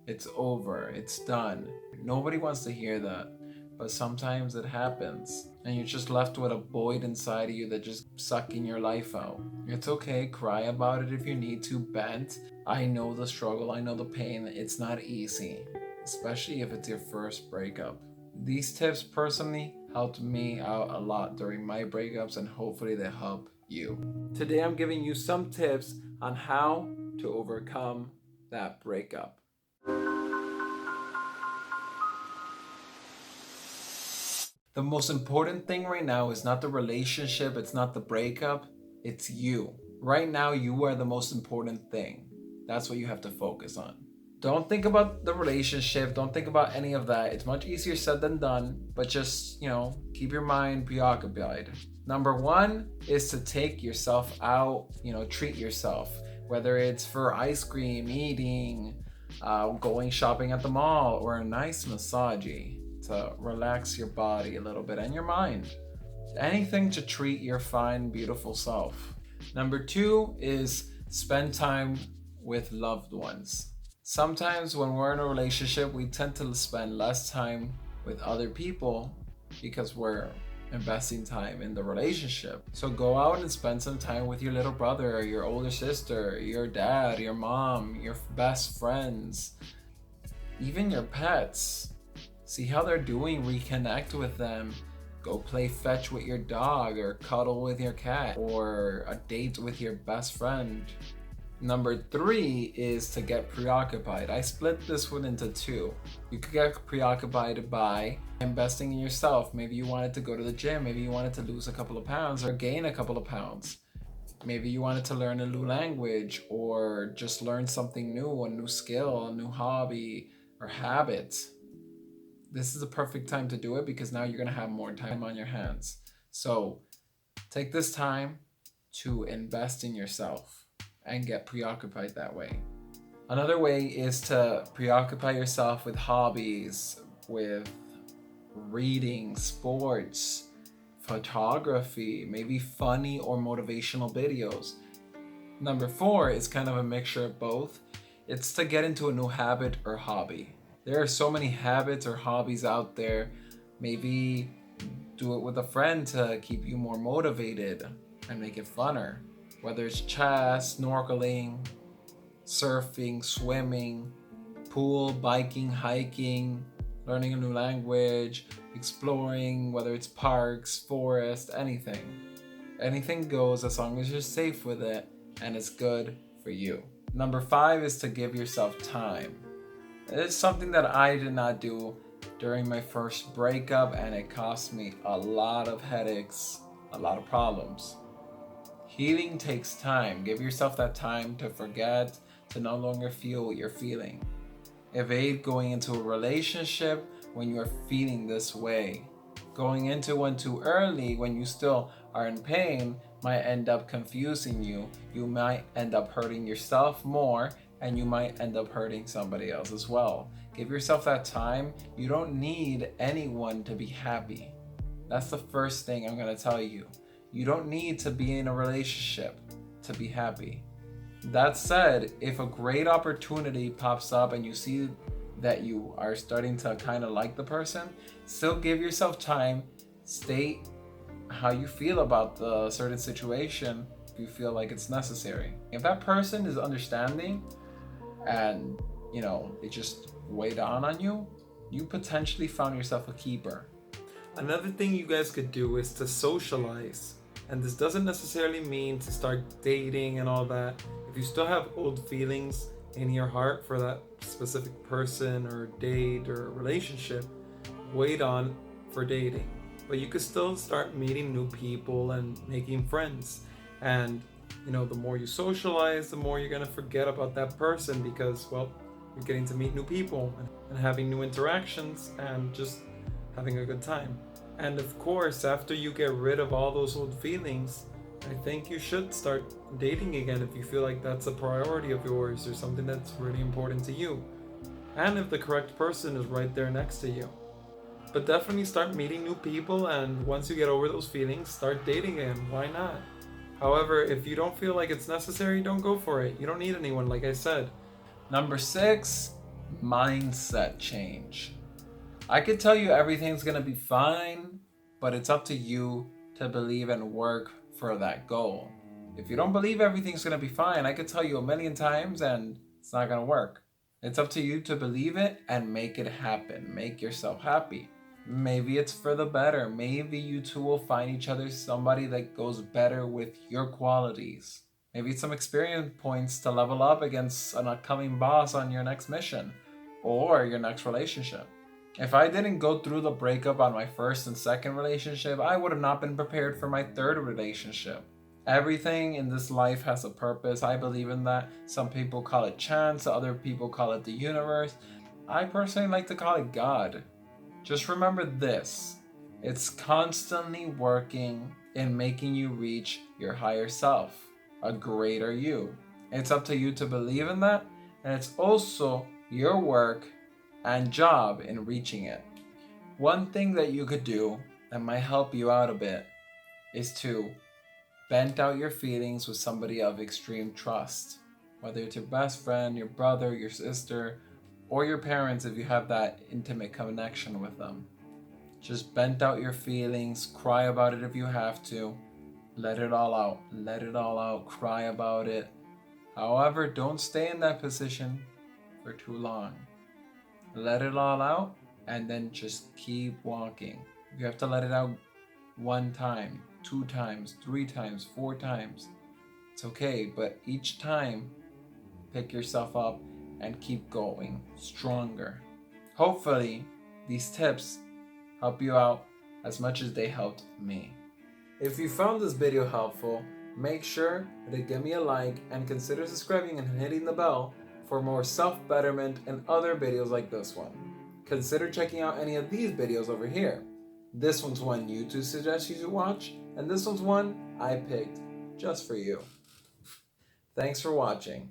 It's over. It's done. Nobody wants to hear that. But sometimes it happens. And you're just left with a void inside of you that just sucking your life out. It's okay. Cry about it if you need to. Vent. I know the struggle. I know the pain. It's not easy. Especially if it's your first breakup. These tips personally helped me out a lot during my breakups, and hopefully they help you. Today I'm giving you some tips on how to overcome that breakup. The most important thing right now is not the relationship, it's not the breakup, it's you. Right now, you are the most important thing. That's what you have to focus on. Don't think about the relationship, don't think about any of that. It's much easier said than done, but just, keep your mind preoccupied. Number one is to take yourself out, treat yourself, whether it's for ice cream, eating, going shopping at the mall, or a nice massage to relax your body a little bit and your mind. Anything to treat your fine, beautiful self. Number two is spend time with loved ones. Sometimes when we're in a relationship, we tend to spend less time with other people because we're investing time in the relationship. So go out and spend some time with your little brother, your older sister, your dad, your mom, your best friends, even your pets. See how they're doing, reconnect with them. Go play fetch with your dog, or cuddle with your cat, or a date with your best friend. Number three is to get preoccupied. I split this one into two. You could get preoccupied by investing in yourself. Maybe you wanted to go to the gym. Maybe you wanted to lose a couple of pounds or gain a couple of pounds. Maybe you wanted to learn a new language, or just learn something new, a new skill, a new hobby or habit. This is the perfect time to do it because now you're going to have more time on your hands. So take this time to invest in yourself and get preoccupied that way. Another way is to preoccupy yourself with hobbies, with reading, sports, photography, maybe funny or motivational videos. Number four is kind of a mixture of both. It's to get into a new habit or hobby. There are so many habits or hobbies out there. Maybe do it with a friend to keep you more motivated and make it funner. Whether it's chess, snorkeling, surfing, swimming, pool, biking, hiking, learning a new language, exploring, whether it's parks, forests, anything. Anything goes as long as you're safe with it and it's good for you. Number five is to give yourself time. It's something that I did not do during my first breakup, and it cost me a lot of headaches, a lot of problems. Healing takes time. Give yourself that time to forget, to no longer feel what you're feeling. Evade going into a relationship when you're feeling this way. Going into one too early when you still are in pain might end up confusing you. You might end up hurting yourself more, and you might end up hurting somebody else as well. Give yourself that time. You don't need anyone to be happy. That's the first thing I'm going to tell you. You don't need to be in a relationship to be happy. That said, if a great opportunity pops up and you see that you are starting to kind of like the person, still give yourself time. State how you feel about the certain situation if you feel like it's necessary. If that person is understanding and, it just weighed down on you, you potentially found yourself a keeper. Another thing you guys could do is to socialize. And this doesn't necessarily mean to start dating and all that. If you still have old feelings in your heart for that specific person or date or relationship, wait on for dating. But you could still start meeting new people and making friends. And, the more you socialize, the more you're going to forget about that person because, you're getting to meet new people and having new interactions and just having a good time. And of course, after you get rid of all those old feelings, I think you should start dating again if you feel like that's a priority of yours or something that's really important to you. And if the correct person is right there next to you. But definitely start meeting new people, and once you get over those feelings, start dating again. Why not? However, if you don't feel like it's necessary, don't go for it. You don't need anyone, like I said. Number 6 Mindset change. I could tell you everything's gonna be fine, but it's up to you to believe and work for that goal. If you don't believe everything's gonna be fine, I could tell you a million times and it's not gonna work. It's up to you to believe it and make it happen. Make yourself happy. Maybe it's for the better. Maybe you two will find each other somebody that goes better with your qualities. Maybe it's some experience points to level up against an upcoming boss on your next mission or your next relationship. If I didn't go through the breakup on my first and second relationship, I would have not been prepared for my third relationship. Everything in this life has a purpose. I believe in that. Some people call it chance, other people call it the universe. I personally like to call it God. Just remember this: it's constantly working in making you reach your higher self, a greater you. It's up to you to believe in that, and it's also your work and job in reaching it. One thing that you could do that might help you out a bit is to vent out your feelings with somebody of extreme trust, whether it's your best friend, your brother, your sister, or your parents if you have that intimate connection with them. Just vent out your feelings, cry about it if you have to. Let it all out. Let it all out. Cry about it. However, don't stay in that position for too long. Let it all out and then just keep walking. You have to let it out one time, two times, three times, four times. It's okay, but each time, pick yourself up and keep going stronger. Hopefully, these tips help you out as much as they helped me. If you found this video helpful, make sure to give me a like and consider subscribing and hitting the bell for more self-betterment and other videos like this one. Consider checking out any of these videos over here. This one's one YouTube suggests you to watch, and this one's one I picked just for you. Thanks for watching.